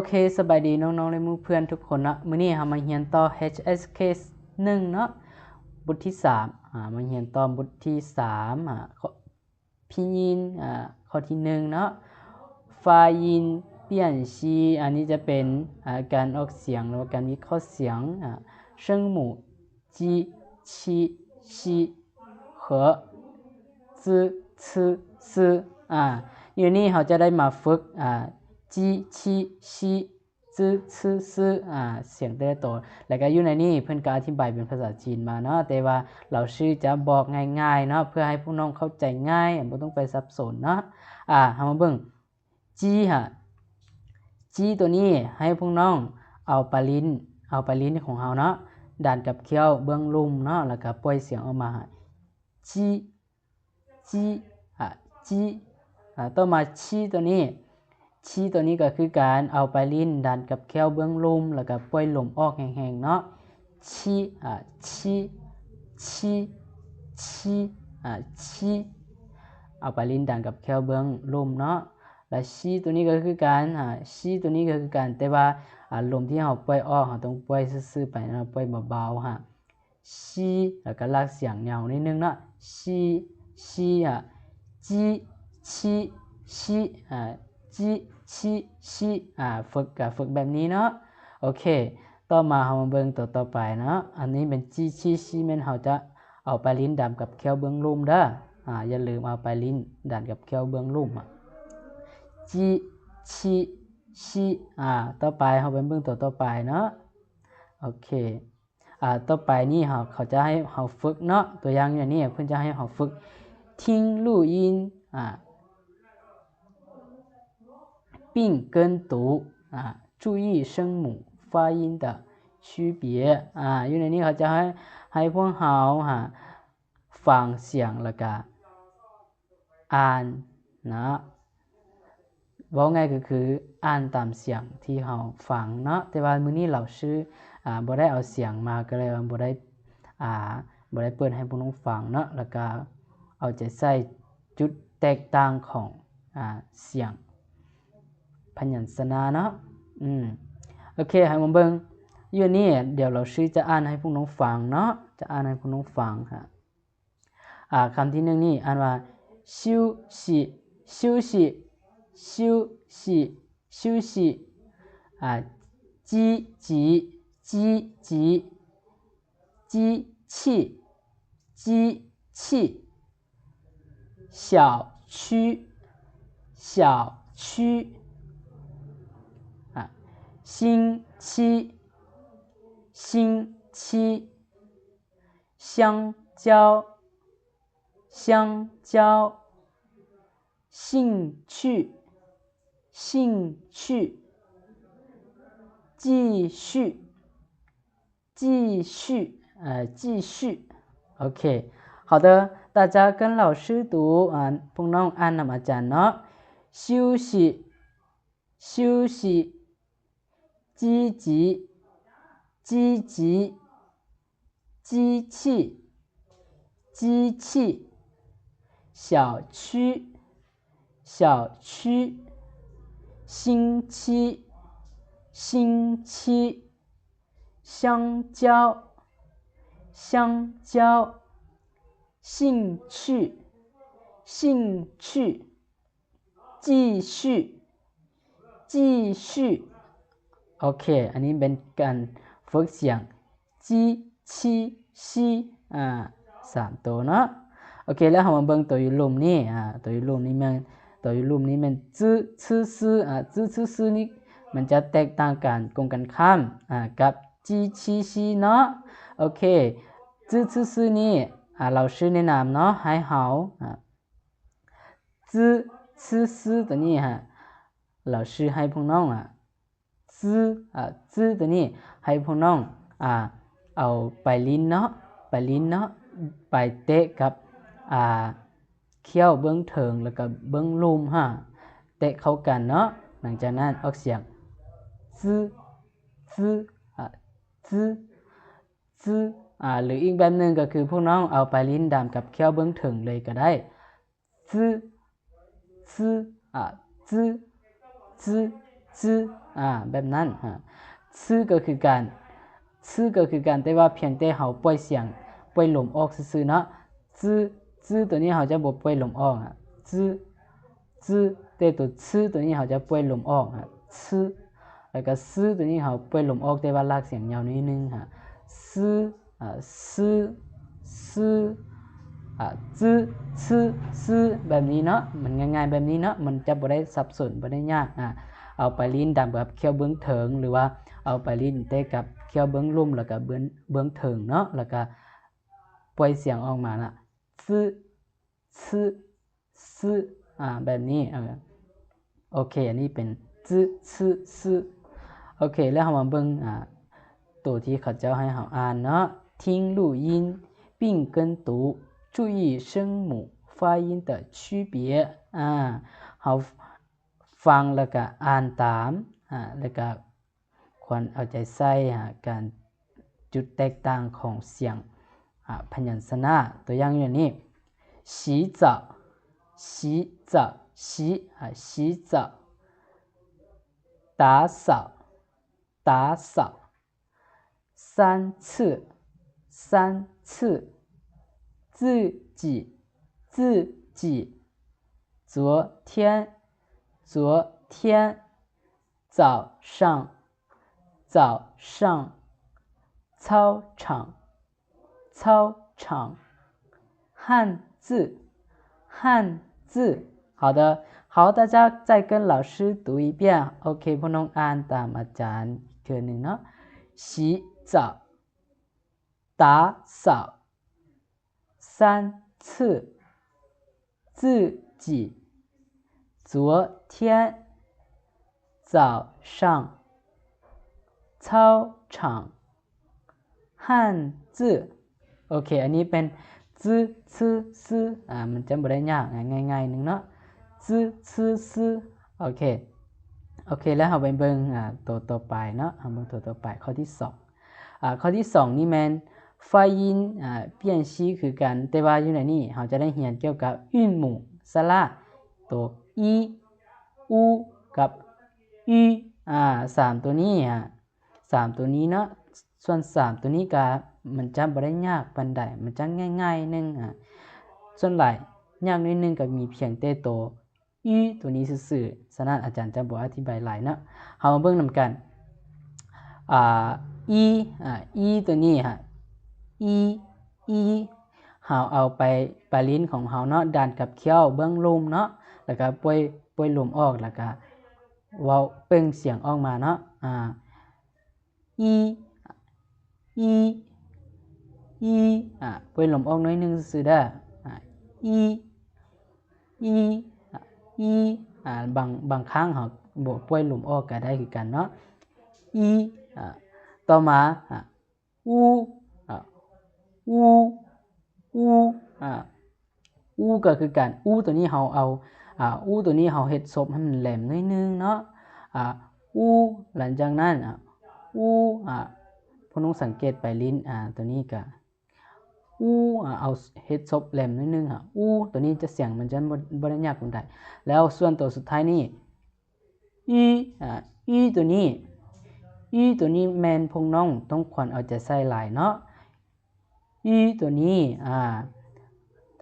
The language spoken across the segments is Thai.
เคสบายดีน้องๆและหมู่เพื่อนทุกคนนะมื้อนี้เฮามาเรียนต่อ HSK 1เนาะบทที่3มาเรียนต่อบทที่3ข้อพิยินข้อที่1เนาะฟายินเปลี่ยนชีอันนี้จะเป็นการออกเสียงหรือว่าการวิเคราะห์เสียง声母鸡七西和滋呲丝อยู่นี่เขาจะได้มาฝึกจีชีชีจื้อซื่อซื่อเสียงแต่ละตัวแล้วก็อยู่ในนี้เพิ่นก็อธิบายเป็นภาษาจีนมาเนาะแต่ว่าเราชื่อจะบอกง่ายๆเนาะเพื่อให้ผู้น้องเข้าใจง่ายบ่ต้องไปสับสนเนาะเฮามาเบิ่งจีจีตัวนี้ให้พวกน้องเอาปลาลิ้นของเฮาเนาะดันกับเคี้ยวเบื้องลุ่มเนาะแล้วก็ปล่อยเสียงออกมาจีจีต่อมาชีตัวนี้ก็คือการเอาปลายลิ้นดันกับแก้วเบื้องลุ่มแล้วก็ปล่อยลมออกแห้งๆเนาะชีเอาปลายลิ้นดันกับแก้วเบื้องลุ่มเนาะแล้วชีตัวนี้ก็คือการแต่ว่าลมที่เราปล่อยออกเราต้องปล่อยซื่อๆไปนะปล่อยเบาๆชีแล้วก็ลากเสียงยาวนิดนึงเนาะชีจีชีฝึกแบบนี้เนาะโอเคต่อมาเรามาเบิ่งตัวต่อไปเนาะอันนี้เป็นจีชีแม่นเราจะเอาปลายลิ้นดันกับแก้วเบื้องลุ่มเด้ออย่าลืมเอาปลายลิ้นดันกับแก้วเบื้องลุ่มจีชีต่อไปเราไปเบิ่งตัวต่อไปเนาะโอเคต่อไปนี่เขาจะให้เราฝึกเนาะตัวอย่างอย่างนี้เพิ่นจะให้เราฝึก听录音并跟读注意声母发音的区别อยู่ในนี้เขาจะให้พวกเราฟังเสียงแล้วก็อ่านนะว่าไงก็คืออ่านตามเสียงที่เราฟังเนาะแต่ว่ามื้อนี้เราชื่อบ่ได้เอาเสียงมาก็เลยบ่ได้เปิดให้พวกน้องฟังเนาะแล้วก็เอาใจใส่จุดแตกต่างของเสียงพยัญชนะเนาะโอเคให้มาเบิ่งอยู่นี่เดี๋ยวเราชื่อจะอ่านให้พวกน้องฟังเนาะจะอ่านให้พวกน้องฟังคำที่1นี่อ่านว่า休息机器小区星期香蕉兴趣继续OK 好的大家跟老师读พวกน้องอ่านนำอาจารย์เนาะ休息积极机器小区星期香蕉兴趣继续โอเคอันนี้เป็นการฝึกเสียงจีชีชี3ตัวเนาะโอเคแล้วเรามาเบิ่งตัวอยู่ลุ่มนี่ตัวอยู่ลุ่มนี่มันจื้อซื่อนี่มันจะแตกต่างกันตรงกันข้ามกับจีชีชีเนาะโอเคจื้อซื่อนี่เราชื่อแนะนำเนาะให้เฮาจื้อซื่อตัวนี้เราชื่อให้พวกน้องจื้อตัวนี้ให้พวกน้องเอาปลายลิ้นเนาะไปเตะกับเคี้ยวเบื้องเถิงแล้วก็เบื้องลุ่มเตะเข้ากันเนาะหลังจากนั้นออกเสียงจื้อหรืออีกแบบนึงก็คือพวกน้องเอาปลายลิ้นดันกับเคี้ยวเบื้องเถิงเลยก็ได้จื้อ จื้อแบบนั้นซื่อก็คือการแต่ว่าเพียงแต่เฮาปล่อยเสียงปล่อยลมออกซื่อๆเนาะจื้อตัวนี้เฮาจะบ่ปล่อยลมออกจื้อแต่ตัวซื่อตัวนี้เฮาจะปล่อยลมออกซื่อแล้วก็ซื่อตัวนี้เฮาปล่อยลมออกแต่ว่าลากเสียงยาวนิดนึงซื่อซื่อซื่อแบบนี้เนาะมันง่ายๆแบบนี้เนาะมันจะบ่ได้สับสนบ่ได้ยากเอาไปลิ้นดับกับเคี้ยวเบื้องเถิงหรือว่าเอาไปลิ้นเตะกับเคี้ยวเบื้องลุ่มแล้วก็เบื้องเถิงเนาะแล้วก็ปล่อยเสียงออกมาน่ะซื่อแบบนี้โอเคอันนี้เป็นซื่อโอเคแล้วเรามาเบิ่งตัวที่เขาเจ้าให้เราอ่านเนาะ听录音并跟读注意声母发音的区别เราฟังแล้วก็อ่านตามแล้วก็ควรเอาใจใส่การจุดแตกต่างของเสียงพยัญชนะตัวอย่างอย่างนี้洗澡洗澡打扫三次自己昨天早上操场汉字好的好大家再跟老师读一遍 OK พวกน้องอ่านตามอาจารย์อีกเทื่อนึงเนาะ洗澡打扫3次自己昨天早上操场汉字โอเคอันนี้เป็นซื่อมันจะบ่ได้ยากง่ายๆนึงเนาะซื่อโอเคแล้วเราไปเบิ่งตัวต่อไปเนาะเบิ่งตัวต่อไปข้อที่2ข้อที่2นี่แม่น发音เปลี่ยนสีคือกันแต่ว่าอยู่ในนี้เราจะได้เรียนเกี่ยวกับ韵母สระตัวอีอูกับอี3ตัวนี้3ตัวนี้เนาะส่วน3ตัวนี้ก็มันจะบ่ได้ยากปานใดมันจะง่ายๆนึงส่วนหลายยากนิดนึงก็มีเพียงแต่ตัวอีตัวนี้ซื่อๆฉะนั้นอาจารย์จะบ่อธิบายหลายเนาะเฮามาเบิ่งนำกันอีตัวนี้อีเฮาเอาไปปลายลิ้นของเฮาเนาะดันกับเคี้ยวเบื้องลมเนาะแล้วก็ปล่อยลมออกแล้วก็เว้าเปล่งเสียงออกมาเนาะอีปล่อยลมออกหน่อยนึงซื่อๆเด้อบางครั้งเฮาบ่ปล่อยลมออกก็ได้คือกันเนาะต่อมาอูก็คือกันอูตัวนี้เฮาเอาอูตัวนี้เฮาเฮ็ดซบให้มันแหลมหน่อยนึงเนาะอูหลังจากนั้นอูพวกน้องสังเกตไปลิ้นตัวนี้ก็อูเอาเฮ็ดซบแหลมหน่อยนึงอูตัวนี้จะเสียงมันจะบ่ได้ยากปานใดแล้วส่วนตัวสุดท้ายนี่อีตัวนี้แม่นพวกน้องต้องควรเอาใจใส่หลายเนาะตัวนี้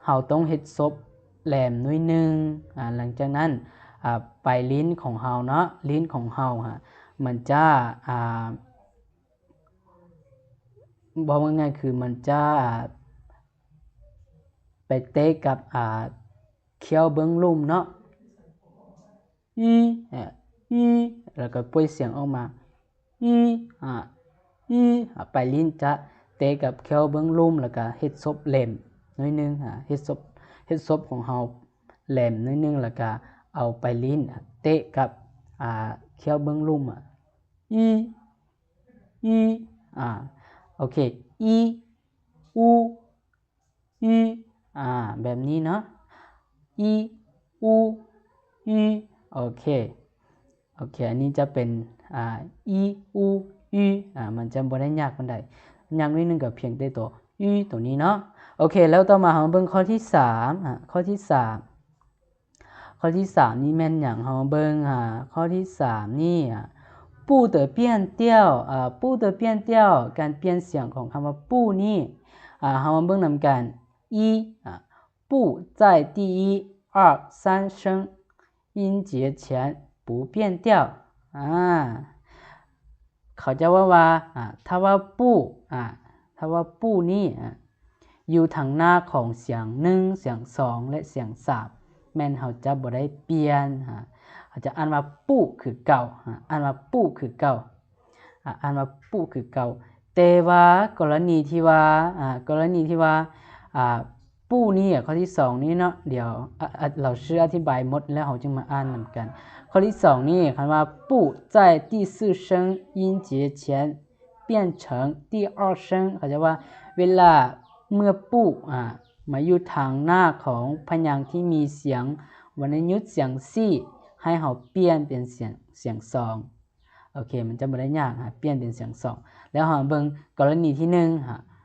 เฮาต้องเฮ็ดซบแหลมหน่อยนึงหลังจากนั้นไปลิ้นของเฮาเนาะลิ้นของเฮามันจะบอกว่าง่ายคือมันจะไปเตะกับเคี้ยวเบื้องลุ่มเนาะแล้วก็ปล่อยเสียงออกมาไปลิ้นจะเตะกับเคี้ยวเบื้องลุ่มแล้วก็เฮ็ดซบแหลมหน่อยนึงเฮ็ดซบของเฮาแหลมหน่อยนึงแล้วก็เอาไปลิ้นเตะกับเคี้ยวเบื้องลุ่มโอเคอูแบบนี้เนาะอูโอเคอันนี้จะเป็นอูมันจะบ่ได้ยากปานใดยากนิดนึงก็เพียงแต่ตัวตัวนี้เนาะโอเคแล้วต่อมาเราเบิ่งข้อที่3ข้อที่ อที่3นี่แม่นหยังเฮาเบิ่งข้อที่3นี่不得变调不得变调การเปลี่ยนเสียงของคำว่า不นี่เฮามาเบิ่งนำกัน一不在第一二三声音节前不变调เขาจะว่าถ้าว่าปูถ้าว่าปูนี่อยู่ทางหน้าของเสียง1เสียง2และเสียง3แม่นเฮาจะบ่ได้เปลี่ยนเขาจะอ่านว่าปูคือเก่าอ่านว่าปูคือเก่าอ่านว่าปูคือเก่าแต่ว่ากรณีที่ว่าปูนี่ข้อที่2นี้เนาะเดี๋ยวเราชื่ออธิบายหมดแล้วเฮาจึงมาอ่านนำกันข้อที่2นี่คำว่า不在第四声音节前变成第二声เขาจะว่าเวลาเมื่อปูมาอยู่ทางหน้าของพยางค์ที่มีเสียงวรรณยุกต์เสียงซี่ให้เฮาเปลี่ยนเป็นเสียง2โอเคมันจะบ่ได้ยากเปลี่ยนเป็นเสียง2แล้วเฮาเบิ่งกรณีที่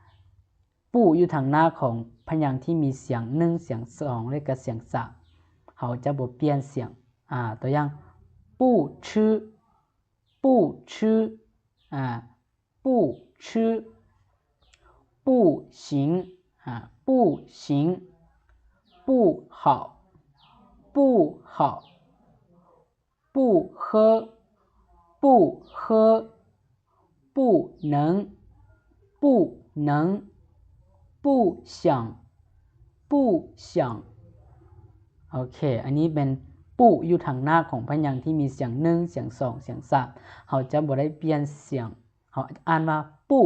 1ปูอยู่ทางหน้าของพยางค์ที่มีเสียง1เสียง2และก็เสียง3เฮาจะบ่เปลี่ยนเสียงตัวอย่าง不吃不吃不吃不行不行不好不好不喝不喝不能不能不想不想โอเคอันนี้เป็นปูอยู่ทางหน้าของพยางค์ที่มีเสียง1เสียง2เสียง3เฮาจะบ่ได้เปลี่ยนเสียงเฮาอ่านว่าปู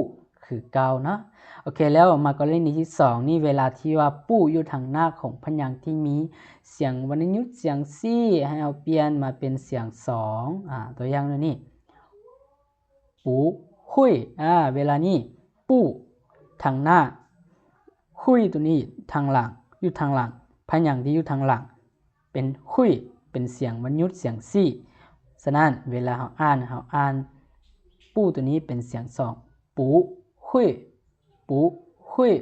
คือเก่าเนาะโอเคแล้วมากรณีที่2นี่เวลาที่ว่าปูอยู่ทางหน้าของพยางค์ที่มีเสียงวรรณยุกต์เสียงซี่ให้เอาเปลี่ยนมาเป็นเสียง2ตัวอย่างนี้ปูหุยเวลานี้ปูทางหน้าหุยตัวนี้ทางหลังอยู่ทางหลังพยางค์ที่อยู่ทางหลังเป็นหุยเป็นเสียงวรรณยุกต์เสียงซี่ฉะนั้นเวลาเฮาอ่านปูตัวนี้เป็นเสียง2ปูหุยปูหุย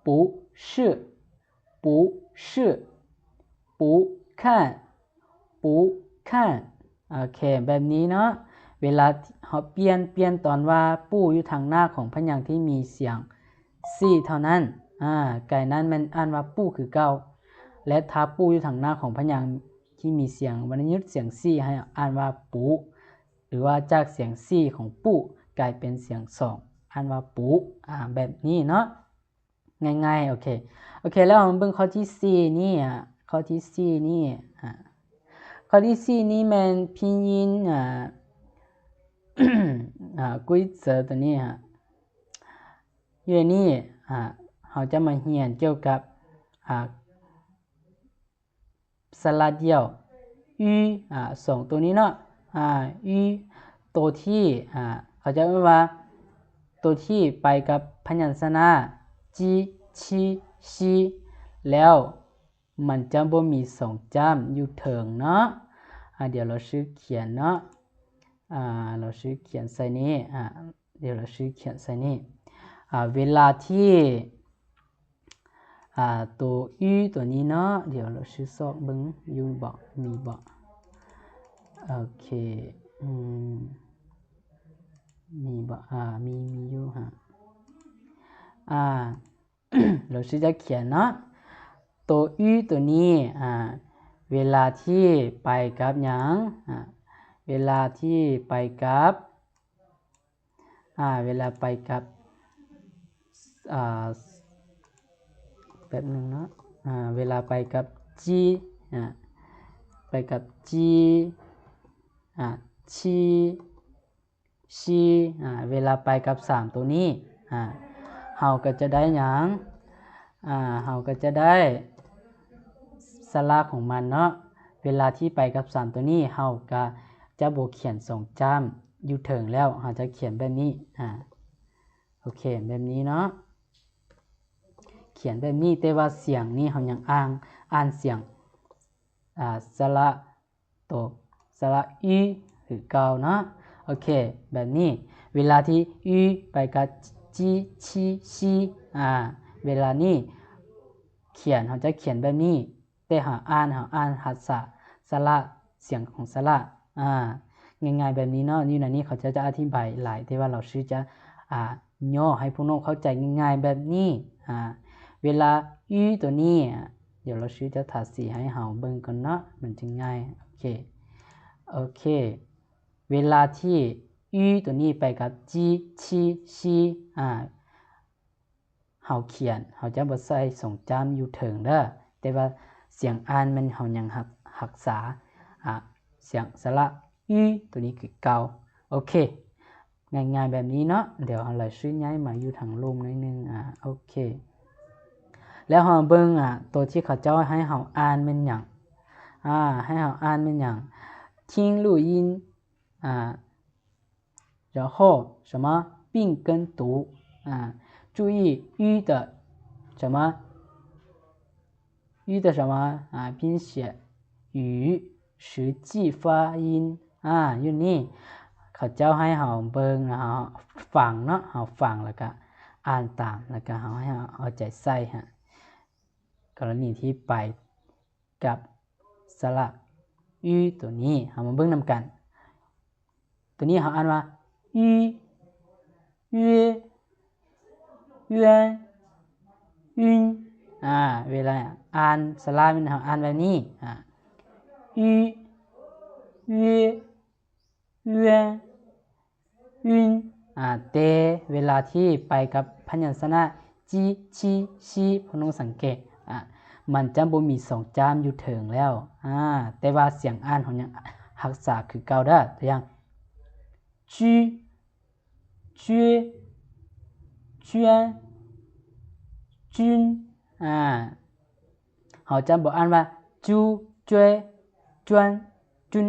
ปูชื่อปูชื่อปู看ปู看โอเคแบบนี้เนาะเวลาเฮาเปลี่ยนตอนว่าปูอยู่ทางหน้าของพยางค์ที่มีเสียงซี่เท่านั้นไก่นั้นมันอ่านว่าปูคือเก่าและถ้าปูอยู่ทางหน้าของพยางค์ที่มีเสียงวรรณยุกต์เสียงซี่ให้อ่านว่าปูหรือว่าจากเสียงซี่ของปูกลายเป็นเสียง2อ่านว่าปูแบบนี้เนาะง่ายๆโอเคแล้วมาเบิ่งข้อที่4นี่ข้อที่4นี่ข้อที่4นี่แม่นพินยิน规则ตัวนี้อยู่ในนี้เฮาจะมาเรียนเกี่ยวกับสระเดี่ยว2ตัวนี้เนาะตัวที่เขาจะว่าตัวที่ไปกับพยัญชนะจีชีชีแล้วมันจะบ่มี2จ้ำอยู่เถิงเนาะเดี๋ยวเราชื่อเขียนเนาะเราชื่อเขียนใส่นี้เดี๋ยวเราชื่อเขียนใส่นี้เวลาที่ตัวตัวนี้เนาะเดี๋ยวเราชื่อซอกเบิ่งอยู่บ่มีบ่โอเคมีบ่มีอยู่เราชื่อจะเขียนเนาะตัวตัวนี้เวลาที่ไปกับหยังเวลาที่ไปกับเวลาไปกับแบบนึงเนาะเวลาไปกับจีไปกับจีชีชีเวลาไปกับ3ตัวนี้เฮาก็จะได้หยังเฮาก็จะได้สระของมันเนาะเวลาที่ไปกับ3ตัวนี้เฮาก็จะบ่เขียน2จ้ำอยู่เถิงแล้วเฮาจะเขียนแบบนี้โอเคแบบนี้เนาะเขียนแบบนี้แต่ว่าเสียงนี่เฮายังอ่านเสียงสระตัวสระคือเก่าเนาะโอเคแบบนี้เวลาที่ไปกับจีชีชีเวลานี้เขียนเฮาจะเขียนแบบนี้ แต่หาอ่านหัสสะสระเสียงของสระง่ายๆแบบนี้เนาะนี่นะนี่เขาจะอธิบายหลายแต่ว่าเราชื่อจะย่อให้พวกน้องเข้าใจง่ายๆแบบนี้เวลาอีตัวนี้เดี๋ยวเราชื่อจะถัดสีให้เฮาเบิ่งก่อนเนาะมันจะง่ายโอเคเวลาที่อีตัวนี้ไปกับจีชีชีเฮาเขียนเฮาจะบ่ใส่ทรงจำอยู่ถึงเด้อแต่ว่าเสียงอ่านมันเฮายังรักษาเสียงสระอีตัวนี้คือเก่าโอเคง่ายๆแบบนี้เนาะเดี๋ยวเราชื่อย้ายมาอยู่ทางลมนิดนึงโอเคแล้วเฮาเบิ่งตัวที่เขาเจ้าให้เฮาอ่านเป็นหยังให้เฮาอ่านเป็นหยัง听录音然后什么并跟读注意语的什么语的什么拼写与实际发音อยู่นี่เขาเจ้าให้เฮาเบิ่งเฮาฟังเนาะเฮาฟังแล้วก็อ่านตามแล้วก็เฮาให้เอาใจใส่กรณีที่ไปกับสระอีตัวนี้เฮามาเบิ่งนำกันตัวนี้เฮาอ่านว่าอี约圆晕เวลาอ่านสระมันเฮาอ่านแบบนี้อี约圆晕แต่เวลาที่ไปกับพยัญชนะจีชีชีพวกน้องสังเกตมันจะบ่มีสองจามอยู่ถึงแล้วแต่ว่าเสียงอ่านของยังรักษาคือเก่าเด้อตัวอย่างจื้อจื้อจวนจุนเขาจะบ่อ่านว่าจูจวยจวนจุน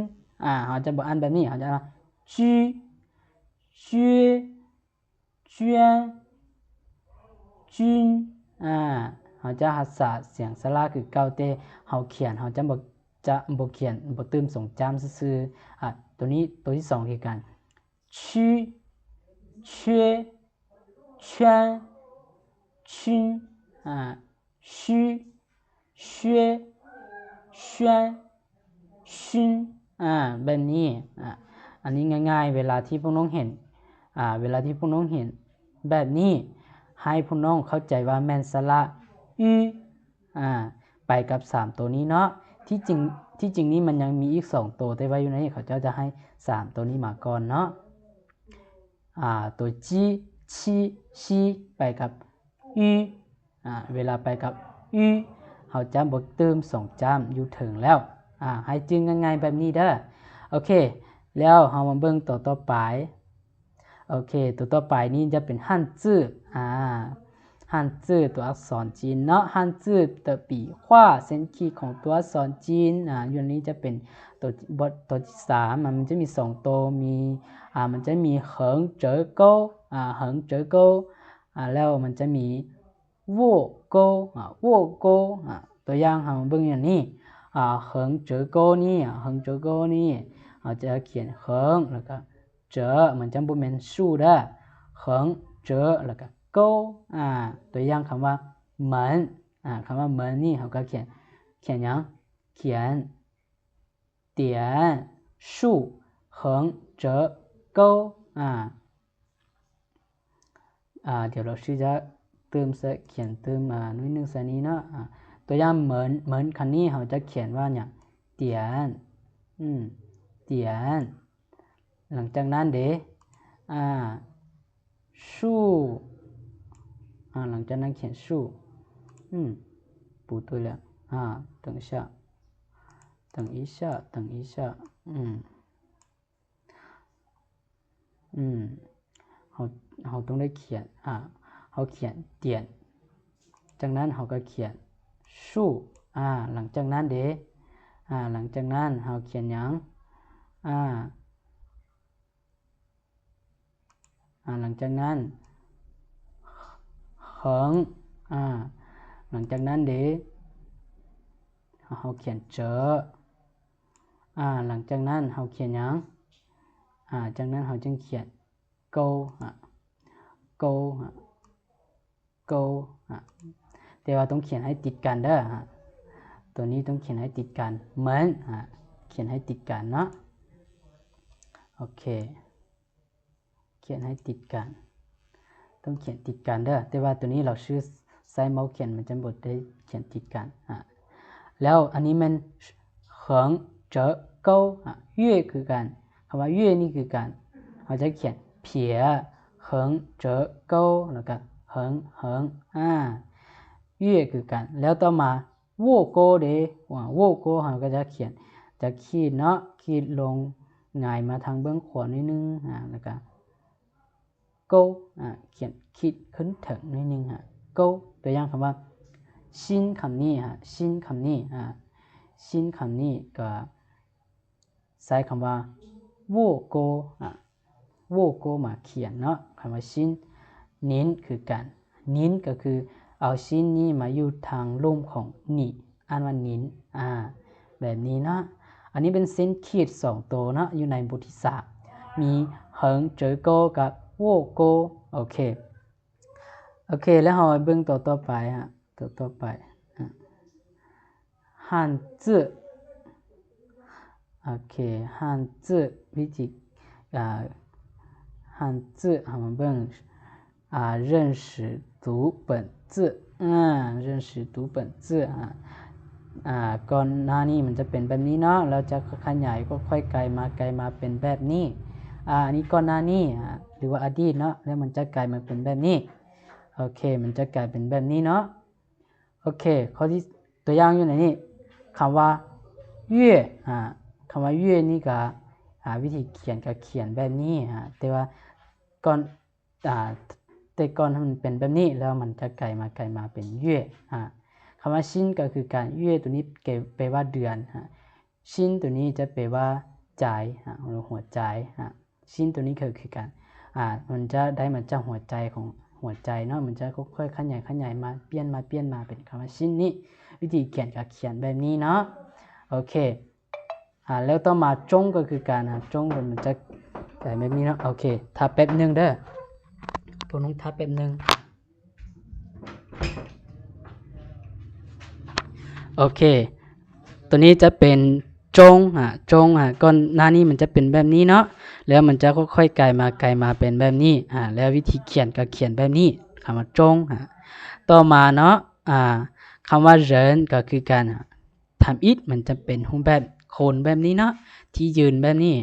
เขาจะบ่อ่านแบบนี้เขาจะว่าจื้อจื้อจวนจุนเขาจะรักษาเสียงสระคือเก่าแต่เขาเขียนเขาจะบ่เขียนบ่เติมทรงจำซื่อๆตัวนี้ตัวที่2คือกันชื่อเชื่อ圈群虚薛宣勋แบบนี้อันนี้ง่ายๆเวลาที่พวกน้องเห็นเวลาที่พวกน้องเห็นแบบนี้ให้พวกน้องเข้าใจว่าแม่นสระอีไปกับ3ตัวนี้เนาะที่จริงนี้มันยังมีอีก2ตัวแต่ว่าอยู่ในนี้เขาจะให้3ตัวนี้มาก่อนเนาะตัวจีชีชีไปกับอีเวลาไปกับอีเขาจะบ่เติมสองจำอยู่ถึงแล้วให้จึงง่ายๆแบบนี้เด้อโอเคแล้วเรามาเบิ่งตัวต่อไปโอเคตัวต่อไปนี้จะเป็นฮั่นจื้อฮั่นจื้อตัวอักษรจีนเนาะฮั่นจื้อตัวปีขว้าเส้นขีดของตัวอักษรจีนอยู่นี้จะเป็นตัวที่3มันจะมี2ตัวมีมันจะมีเหิงเจ๋อโก้เหิงเจ๋อโก้แล้วมันจะมีวัวโก้วัวโก้ตัวอย่างเราเบิ่งอย่างนี้เหิงเจ๋อโก้นี่เหิงเจ๋อโก้นี่เราจะเขียนเหิงแล้วก็เจ๋อมันจะบ่แม่นสู้เด้อเหิงเจ๋อแล้วก็โก้ตัวอย่างคำว่าเหมือนคำว่าเหมือนนี่เราก็เขียนหยังเขียน点数横折钩เดี๋ยวเราชื่อจะเติมเขียนเติมนิดนึงสักนี้เนาะตัวอย่างเหมือนคันนี้เราจะเขียนว่าเนี่ยเตียนเตียนหลังจากนั้นสู้หลังจากนั้นเขียนสู้不对了等一下等一下เราต้องได้เขียนเราเขียนเตียนจากนั้นเราก็เขียนสู้หลังจากนั้นหลังจากนั้นเราเขียนหยังหลังจากนั้นเหิงหลังจากนั้นเราเขียนเจอหลังจากนั้นเราเขียนหยังจากนั้นเราจึงเขียนโกแต่ว่าต้องเขียนให้ติดกันเด้อตัว ตัวนี้ต้องเขียนให้ติดกันเหมือนเขียนให้ติดกันเนาะโอเคเขียนให้ติดกันต้องเขียนติดกันเด้อแต่ว่าตัวนี้เราชื่อใช้เมาส์เขียนมันจะบ่ได้เขียนติดกันแล้วอันนี้มันเหิงเจ๋อเก้าเย่คือกันคำว่าเย่นี่คือกันเราจะเขียนเพียเหิงเจ๋อเก้าแล้วก็เหิงเย่คือกันแล้วต่อมาโวโกเดโวโกเราก็จะเขียนจะขีดเนาะขีดลงหงายมาทางเบื้องขวานิดนึงแล้วก็โกเขียนขีดขึ้นถึงนิดนึงโกตัวอย่างคำว่าชินคำนี้ชินคำนี้ชินคำนี้ก็ใช้คำว่าโวโกโวโกมาเขียนเนาะคำว่าชินนินคือกันนินก็คือเอาชินนี้มาอยู่ทางลมของนี่อ่านว่านินแบบนี้เนาะอันนี้เป็นเส้นขีด2ตัวเนาะอยู่ในบทที่3มีเหิงเจ๋อโกกับโวโกโอเคแล้วเราเบิ่งตัวต่อไปตัวต่อไปฮันจื้อโอเคฮันจื้อวิธีฮันจื้อเรามาเบิ่ง认识读本字认识读本字ก่อนหน้านี้มันจะเป็นแบบนี้เนาะเราจะขยายก็ค่อยไกลมาเป็นแบบนี้อันนี้ก่อนหน้านี้หรือว่าอดีตเนาะแล้วมันจะกลายมาเป็นแบบนี้โอเคมันจะกลายเป็นแบบนี้เนาะโอเคข้อที่ตัวอย่างอยู่ไหนนี่คำว่าเย่คำว่าเย่นี่ก็วิธีเขียนก็เขียนแบบนี้แต่ว่าก่อนแต่ก่อนมันเป็นแบบนี้แล้วมันจะกลายมาเป็นเย่คำว่าชินก็คือการเย่ตัวนี้แปลว่าเดือนชินตัวนี้จะแปลว่าใจหัวใจชินตัวนี้คือการมันจะได้มาจากหัวใจของหัวใจเนาะมันจะค่อยๆขยายมาเปลี่ยนมาเป็นคำว่าชินนี้วิธีเขียนก็เขียนแบบนี้เนาะโอเคแล้วต่อมาจงก็คือการจงมันจะกลายแบบนี้เนาะโอเคถ้าแป๊บนึงเด้อตัวน้องทับแป๊บนึงโอเคตัวนี้จะเป็นจงก่อนหน้านี้มันจะเป็นแบบนี้เนาะแล้วมันจะค่อยๆกลายมาเป็นแบบนี้แล้ววิธีเขียนก็เขียนแบบนี้คำว่าจงต่อมาเนาะคำว่าเหรินก็คือการทำอิฐมันจะเป็นรูปแบบโคนแบบนี้เนาะที่ยืนแบบนี้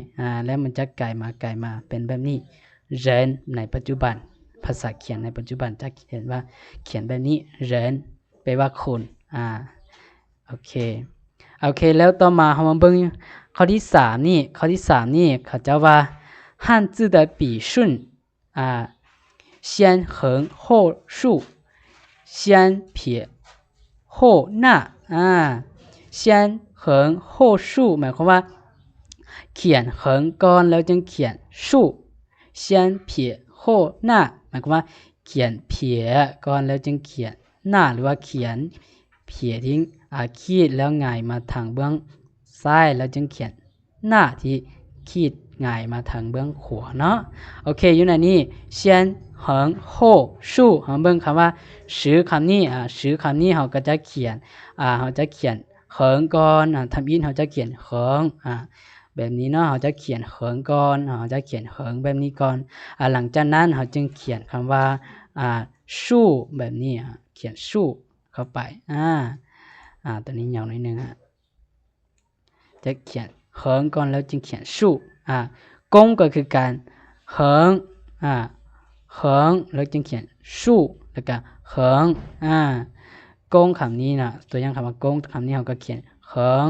แล้วมันจะกลายมาเป็นแบบนี้เหรินในปัจจุบันภาษาเขียนในปัจจุบันจะเขียนแบบนี้เหรินแปลว่าโคนโอเคแล้วต่อมาเรามาเบิ่งข้อที่3นี่เขาจะว่า汉字的笔顺先横后竖先撇后捺先横后竖หมายความว่าเขียนเหิงก่อนแล้วจึงเขียน竖先撇后捺หมายความว่าเขียนเพียก่อนแล้วจึงเขียนหน้าหรือว่าเขียนเพียทิ้งขีดแล้วหงายมาทางเบื้องซ้ายแล้วจึงเขียนหน้าที่ขีดหงายมาทางเบื้องขวาเนาะโอเคอยู่ในนี้先横后竖เราเบิ่งคำว่าชื่อคำนี้ชื่อคำนี้เราก็จะเขียนเราจะเขียนเหิงก่อนทำอินเราจะเขียนเหิงแบบนี้เนาะเราจะเขียนเหิงก่อนเราจะเขียนเหิงแบบนี้ก่อนหลังจากนั้นเราจึงเขียนคำว่าชู่แบบนี้เขียนชู่เข้าไปตัวนี้ยาวหน่อยนึงจะเขียนเหิงก่อนแล้วจึงเขียนชู่กงก็คือการเหิงแล้วจึงเขียนชู่แล้วก็เหิงกงคำนี้นะตัวอย่างคำว่ากงคำนี้เราก็เขียนเหิง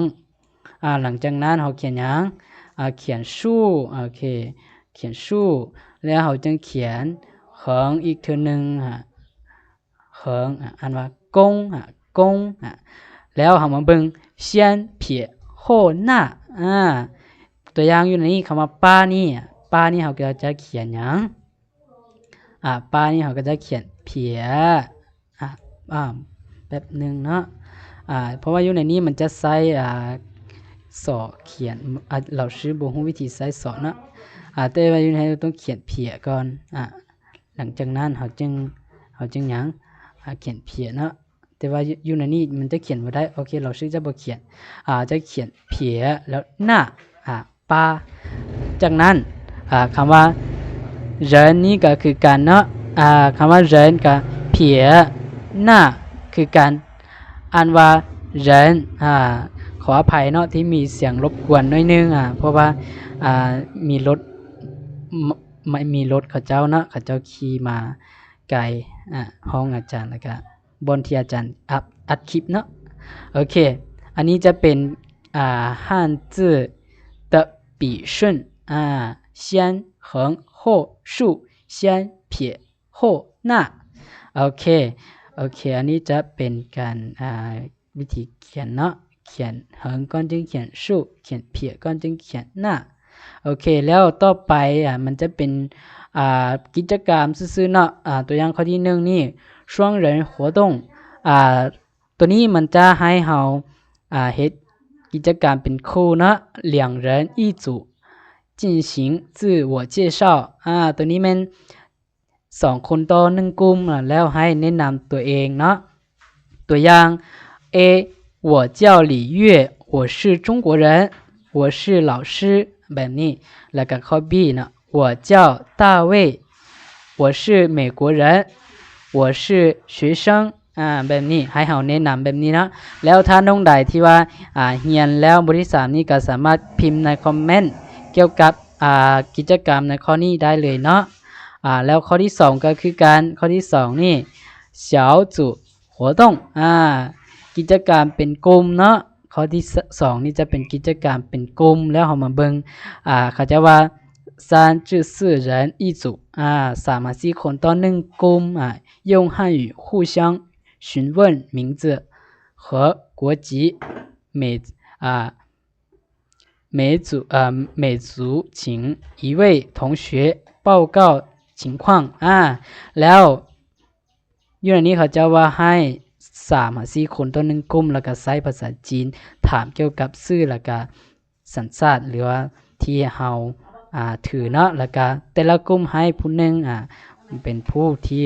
หลังจากนั้นเราเขียนยังเขียนชู่โอเคเขียนชู่แล้วเราจึงเขียนเหิงอีกทีนึงเหิงอ่านว่ากงแล้วเรามาเบิ่ง先撇后捺ตัวอย่างอยู่ในนี้คำว่าป้านี่เราก็จะเขียนยังป้านี่เราก็จะเขียนเพียแบบนึงเนาะเพราะว่าอยู่ในนี้มันจะใช้สอเขียนเราชื่อบ่ฮู้วิธีใช้สอเนาะแต่ว่าอยู่ในนี้ต้องเขียนเพียก่อนหลังจากนั้นเราจึงหยังเขียนเพียเนาะ แต่ว่าอยู่ในนี้มันจะเขียนบ่ได้โอเคเราชื่อจะบ่เขียนจะเขียนเผียแล้วหน้าปาจากนั้นคำว่า人นี่ก็คือการเนาะคำว่า人กับเผียหน้าคือการอ่านว่า人ขออภัยเนาะที่มีเสียงรบกวนน้อยนึงเพราะว่ามีรถไม่มีรถเขาเจ้าเนาะเขาเจ้าขี่มาไกลห้องอาจารย์แล้วก็บนที่อาจารย์อัดคลิปเนาะโอเคอันนี้จะเป็น汉字的笔顺先横后竖先撇后捺โอเคอันนี้จะเป็นการวิธีเขียนเนาะเขียนเหิงก่อนจึงเขียน竖เขียนเพียก่อนจึงเขียนหน้าโอเคแล้วต่อไปมันจะเป็นกิจกรรมซื่อๆเนาะตัวอย่างข้อที่1นี่双人活动ตัวนี้มันจะให้เฮาเฮ็ดกิจกรรมเป็นคู่เนาะ两人一组进行自我介绍ตัวนี้มัน2คนต่อ1กลุ่มแล้วให้แนะนำตัวเองเนาะตัวอย่าง A 我叫李月我是中国人我是老师แบบนี้แล้วก็ข้อ B เนาะ我叫大卫我是美国人我是学生แบบนี้ให้เฮาแนะนำแบบนี้เนาะแล้วถ้าน้องใดที่ว่าเรียนแล้วบทที่3นี้ก็สามารถพิมพ์ในคอมเมนต์เกี่ยวกับกิจกรรมในข้อนี้ได้เลยเนาะแล้วข้อที่2ก็คือการข้อที่2นี่小组活动กิจกรรมเป็นกลุ่มเนาะข้อที่2นี่จะเป็นกิจกรรมเป็นกลุ่มแล้วเฮามาเบิ่งเขาจะว่า3至4人一组3มา4คนต่อ1กลุ่ม用汉语互相询问名字和国籍每组请一位同学报告情况แล้วอยู่ในนี้เขาจะว่าให้3-4คนต่อ1กลุ่มแล้วก็ใช้ภาษาจีนถามเกี่ยวกับชื่อแล้วก็สัญชาติหรือว่าที่เฮาถือเนาะแล้วก็แต่ละกลุ่มให้ผู้หนึ่งเป็นผู้ที่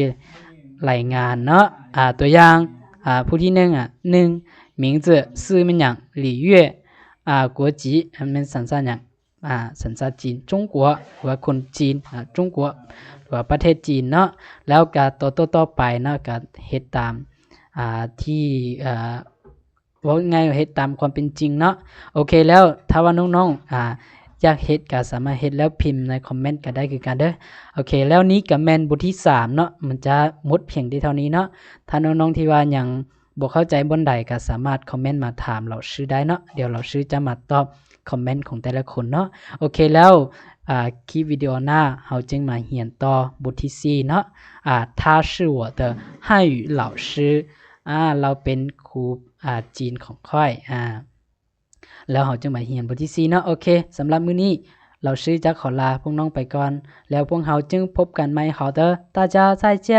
รายงานเนาะตัวอย่างผู้ที่1名字ชื่อมันหยัง李月国籍มันสัญชาติหยังสัญชาติจีน中国หรือว่าคนจีน中国หรือว่าประเทศจีนเนาะแล้วก็ต่อไปเนาะก็เฮ็ดตามที่ว่าไงเฮ็ดตามความเป็นจริงเนาะโอเคแล้วถ้าว่าน้องอยากเฮ็ดก็สามารถเฮ็ดแล้วพิมพ์ในคอมเมนต์ก็ได้คือกันเด้อโอเคแล้วนี้ก็แม่นบทที่3เนาะมันจะหมดเพียงเท่านี้เนาะถ้าน้องๆที่ว่ายังบ่เข้าใจบนใดก็สามารถคอมเมนต์มาถามเราชื่อได้เนาะเดี๋ยวเราชื่อจะมาตอบคอมเมนต์ของแต่ละคนเนาะโอเคแล้วคลิปวิดีโอหน้าเราจึงมาเรียนต่อบทที่4เนาะ他是我的汉语老师เราเป็นครูจีนของค่อยแล้วเราจะมาเรียนบทที่4เนาะโอเคสำหรับมื้อนี้เราชื่อจะขอลาพวกน้องไปก่อนแล้วพวกเราจึงพบกันใหม่好的大家再见